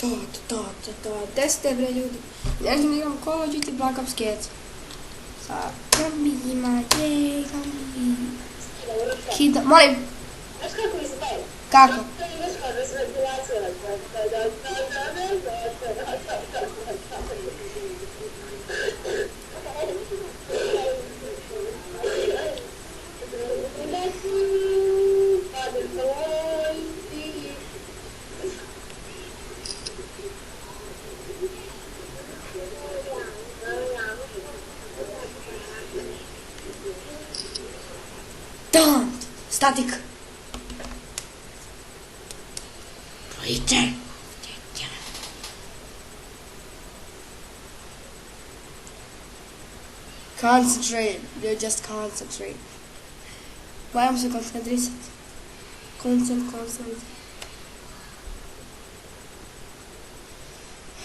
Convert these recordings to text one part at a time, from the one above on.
10 bre ljudi. Ja znam da imam Call of Duty Black Ops Cats. Sa zombijima, zombiji. Hida, molim. Znaš kako mi se daje? Kako? To je nešto da se ventilacija. Static. Return. Concentrate. You just concentrate. Moramo se koncentrisati. Koncent.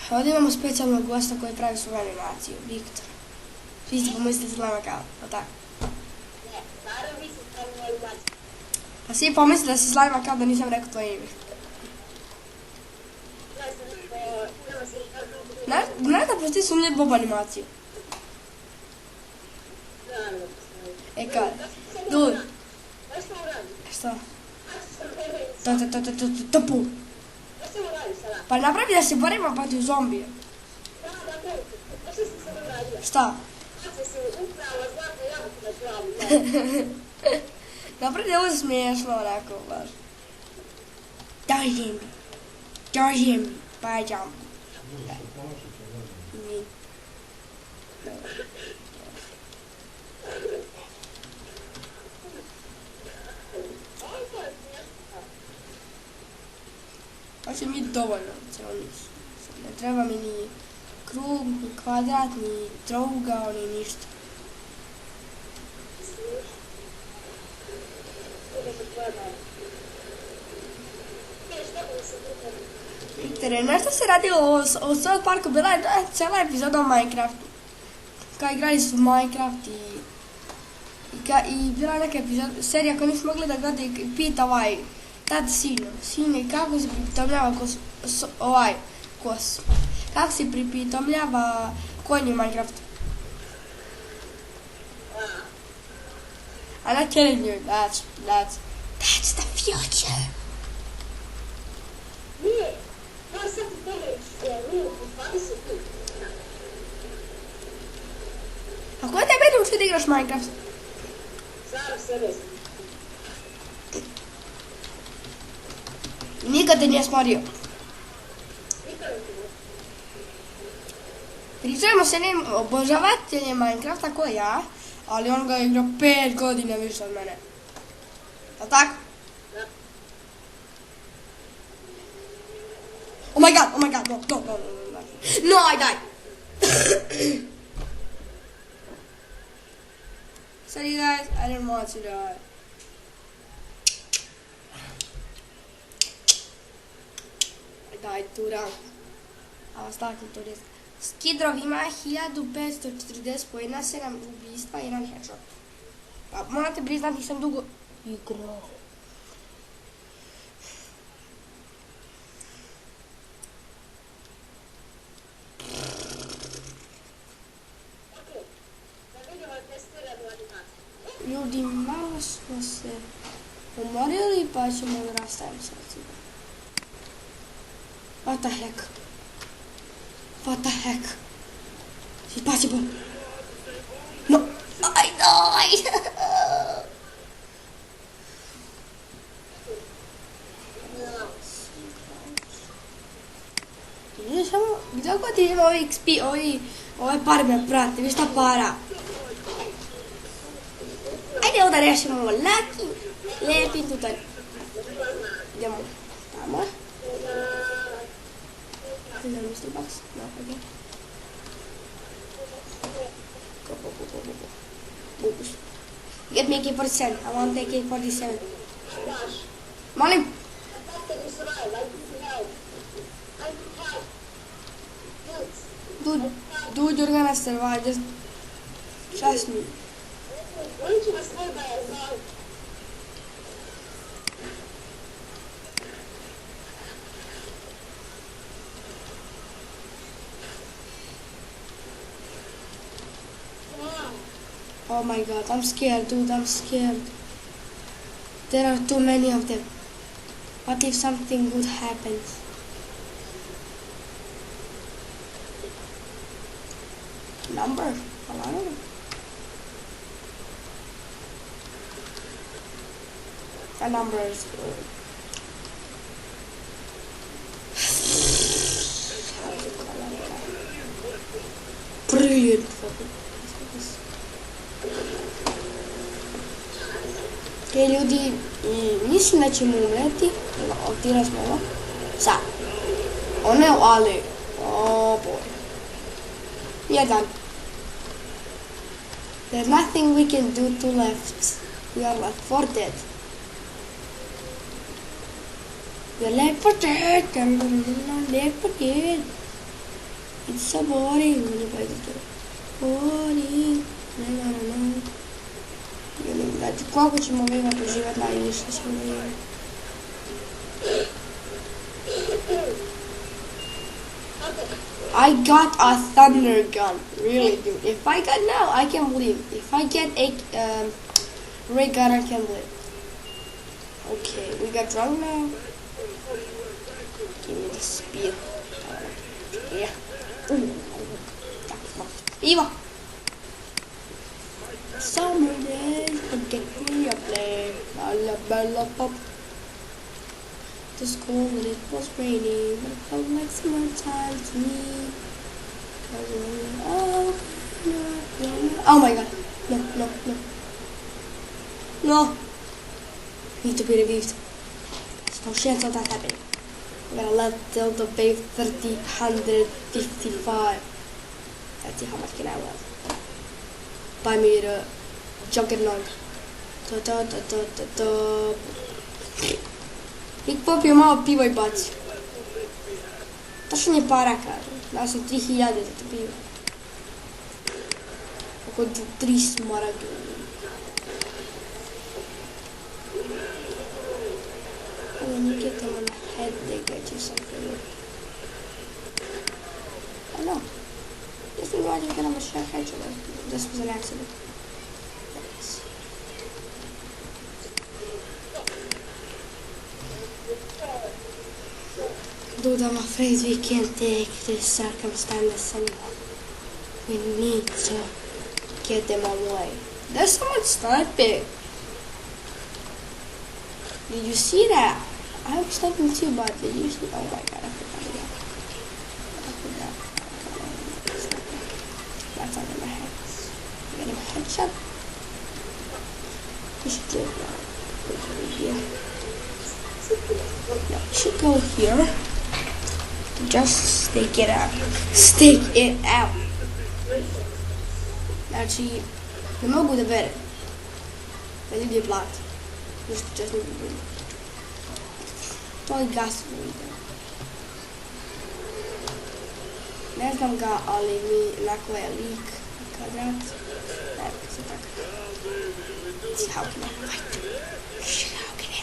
Ovdje imamo specijalnog gosta koji pravi svoju animaciju. Viktor. Vi ste pomislili Slime kao, o tako? Ne, naravno vi se stavimo animaciju. Pa svi pomislili da si Slime kao da nisam rekao tvoje ime. Znaš da postoji sumnje Bob animaciju? Kad? Duj. Što? Topu. Pa napravi da se borimo protiv zombija. Šta? Napravi da je ovo smiješno onako baš. Dođi mi, pađam. Pa će mi dovoljno celonicu. Ne treba mi ni krug, ni kvadrat, ni trougao, ni ništa. Viktore, nešto se radilo o South Parku, bila je cijela epizoda o Minecraftu. Kao igrali su Minecraft i bila je neka serija koju nisu mogli da gledaju i pita tad sine, kako se pripitomljava kako se pripitomljava konj u Minecraftu? I'm not kidding you, that's the future. Nije, ja sad ti tebe nije u 20 puta. A ko je tebe naučio da igraš Minecraft? Zara sebe. Nikad te nije smorio. Nikada ti ne. Pričujemo se jednim obožavateljem Minecrafta ko ja, ali on ga je igrao 5 godina više od mene. Jel' tako? Da. Oh my god, no. No, I died. Sorry guys, I didn't want to die. I died too young. I was talking to this. Skidrov ima 1540 poena, 7 ubijstva i 1 headshot. Pa morate priznati, nisam dugo igrao. Ljudi, malo smo se umorili pa ćemo da nastavimo sad. What the heck? It's impossible. No! I died! Gdje god idem ovi XP, ove pare me prate, viš ta para. Ajde onda rešimo ovo laki, lepim tutaj. Idemo tamo. Idemo Mr. Box, no, okay. Go. Get me AK-47, I want the AK-47. Molim? Dude, you're gonna survive, just trust me. Oh my god, I'm scared, dude, I'm scared. There are too many of them. What if something good happens? Number? Well, I don't know. A number is good. Brilliant. Okej ljudi, mislim da ćemo umreti. Otira smo ovo. Sad. One ali. Oh boy. Jedan. There's nothing we can do to left. We are left for dead. We are left for dead. Left for dead. It's so boring when you play this game. Boring. No. Znači, koliko ćemo vi preživjeti najviše ćemo da imamo. I got a thunder gun. Really, dude. If I got now, I can live. If I get a ray gun, I can live. Okay, we got drunk now. Give me the speed. Yeah. Viva! Summer days, forget me a play. Bella pop. To school when it was raining, but it felt like summertime to me. Oh my god. No. Need to be revived. There's no chance of that happening. I'm gonna let till the base 155. Let's see how much can I live. Buy me the Juggernaut. I popio malo pivo i bacio. Tačno je para, kažem. Dao sam 3000 za to pivo. Oko 3 smaragda. Let me get them on the head, they get you something. Oh no. This is why you're gonna have a shark headshot. This was an accident. Thanks. Dude, I'm afraid we can't take this circumstances anymore. We need to get them away. There's someone sniping. Did you see that? I was sniping too, but did you see? Oh my god, I forgot again. That's under my head. Get him a headshot. We should do it now. Here. No, we should go here. Just stick it out. Stick it out. Znači, ne mogu da verem. Da ljudi je plati. Just ne mogu. To je gasno video. Ne znam ga, ali mi lako je lik kvadrat. Ne, se tako. See how can I fight? How can I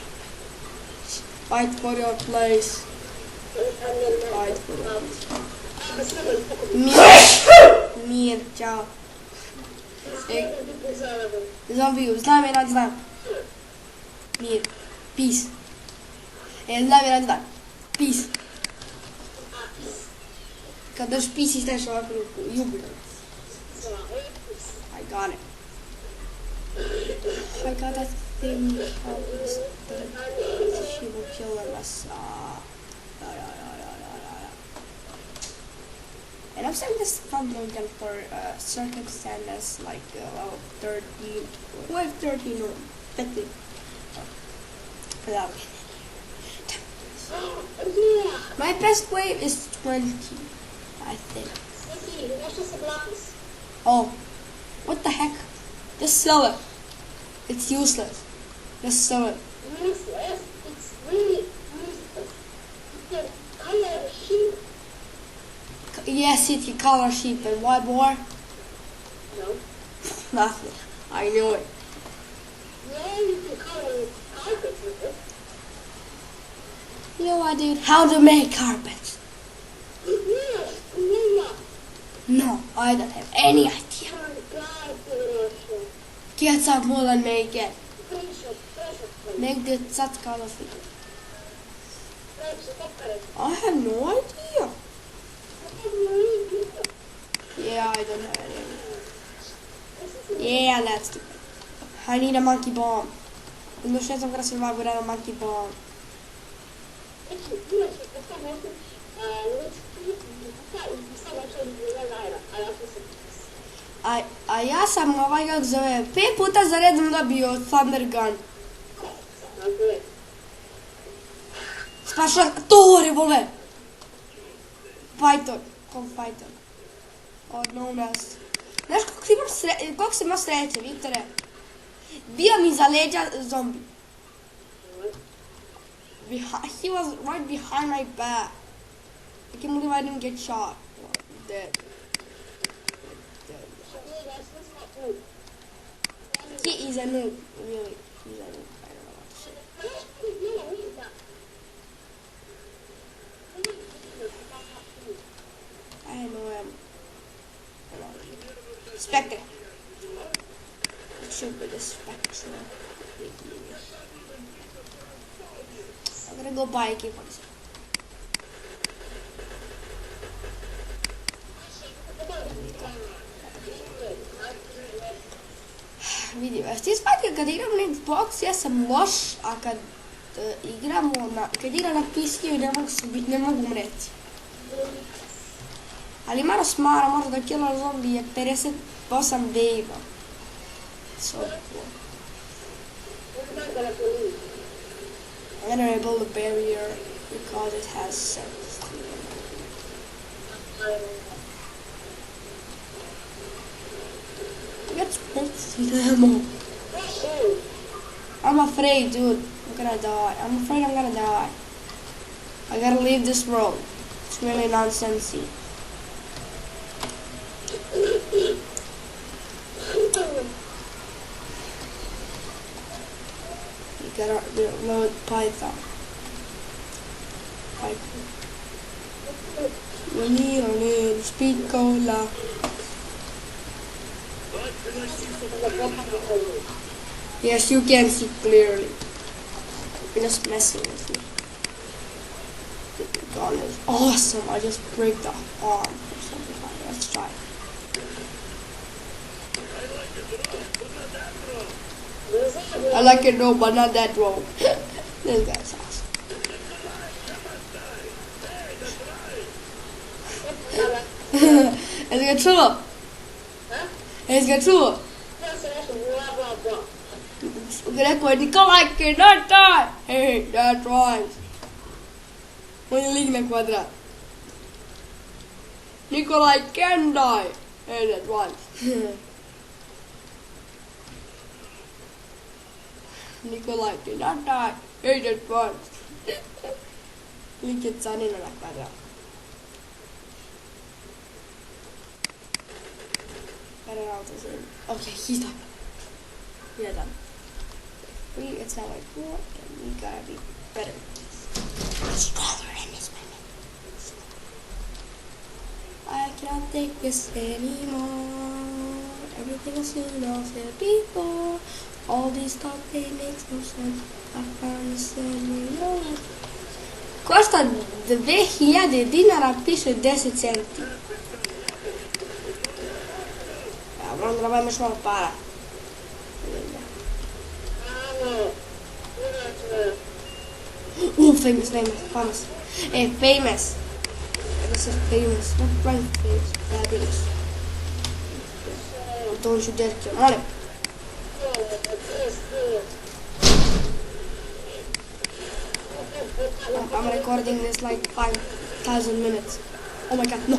fight for your place? Fight for your place. Mir, čao. Zombiju, znam jedan znam. Mir, peace. Znam jedan znam. Peace. Kad daš peace i staviš ovako ruku, jubilu. I got it. I got that thing of this, she will kill us. And I'm saying this thunder gun for circumstances like 13, well, 13 or 15. For that way. My best wave is 20, I think. Oh, what the heck? Just sell it. It's useless. Just sell it. Useless? It's really useless. You can color a sheep. Yes, it can color sheep, and what more? No. Nothing. I knew it. Yeah, you can color carpets with it. You know what, dude? How to make carpets? Yeah. No, I don't have any idea. Oh my God, Kjeca, molan make it. Prešao. Negdje cackala figura. Prešao, kapare. I have no idea. Yeah, I don't have any. Yeah, let's do it. I need a monkey bomb. Non scelto ancora se va a guardare un monkey bomb. A ja sam kako zove, 5 puta za redom dobio Thunder Gun. Spašan, to revolver. Python, kom Python. Od no nas. Znaš koliko sam imao sreće, Viktore? Bio mi za leđa zombi. He was right behind my back. I can't believe I didn't get shot. Dead. He is a noob, really. He's a noob. I don't know what to say. I know him. Spectre. It should be the Spectre. I'm gonna go buy a AK-47. Vidi, ti shvatio kad igram na Xbox ja sam loš, a kad igram na PC-u ne mogu umreti. Ali malo smara, možda da killer zombi je 58 wave-a. So cool. I'm gonna rebuild a barrier because it has sense. Let's put ammo. I'm afraid, dude. I'm gonna die. I'm afraid I'm gonna die. I gotta leave this road. It's really nonsensey. You gotta load Python. We need a little speed cola. Yes, you can see clearly. You're just messing with me. The gun is awesome. I just break the arm or something like that. Let's try. I like it raw, but not that raw. This guy's awesome. Let's get through. Let's get through. Rekao je Nikolaj cannot die. Hey, that's right. On je lik na kvadrat. Nikolaj can die. Hey, that's right. Nikolaj cannot die. Hey, that's right. Lik je canina na kvadrat. Okay, he's done. Yeah, done. It's not like cool, and we gotta be better. Stronger in this moment. I cannot take this anymore. Everything is soon I'll say before. All these talk, they make no sense. I understand me, no. Costa 2000 dinara, piše 10 centi. Ja, moram da nabavim još malo para. Famous. Hey, famous. This is famous. Not right, famous. Fabulous. Don't you dare kill him. I'm recording this like 5,000 minutes. Oh my god, no.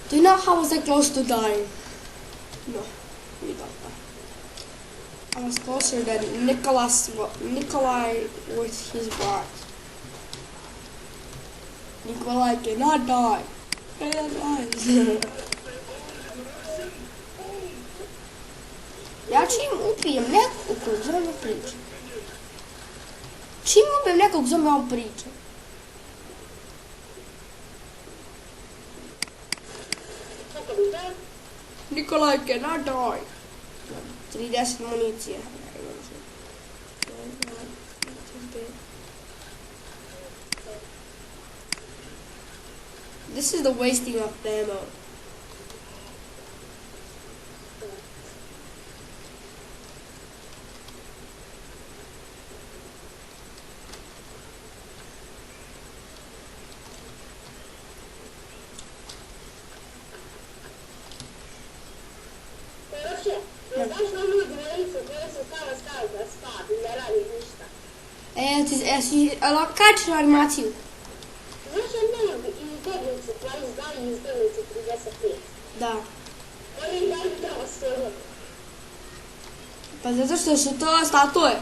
Do you know how was I close to dying? No, we don't know. I was closer than Nikolai with his bot. Nikolai cannot die. Ja čim ubijem nekog zombi priča. Čim ubijem nekog zombi on priča. da? Nikolai cannot die. 30 muniție. This is the wasting of ammo. Короче, знаешь, нам люди говорится, когда стало ставить на спад, не рады ništa. Het is een kaartje animaciju. Znaš, jednom izbjeglice, koji znaju izbjeglice 35. Da. Oni im daju tamo sve. Pa zato što su to statue.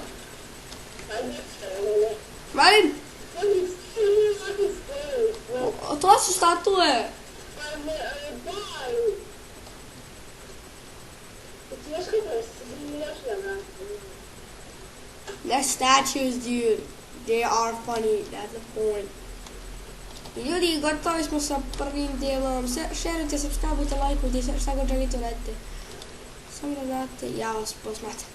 Pa ne. Marim, Oni svi nije ovakvi spremni. to su statue. Pa ne, daju. Ti još kako se još da They're statues, dude. They are funny. That's the point. I ljudi, gotovi smo sa prvim dijelom. Šerujte, subscribeujte, lajkujte, šta god želite uradite. Samo da znate, ja vas posmatram.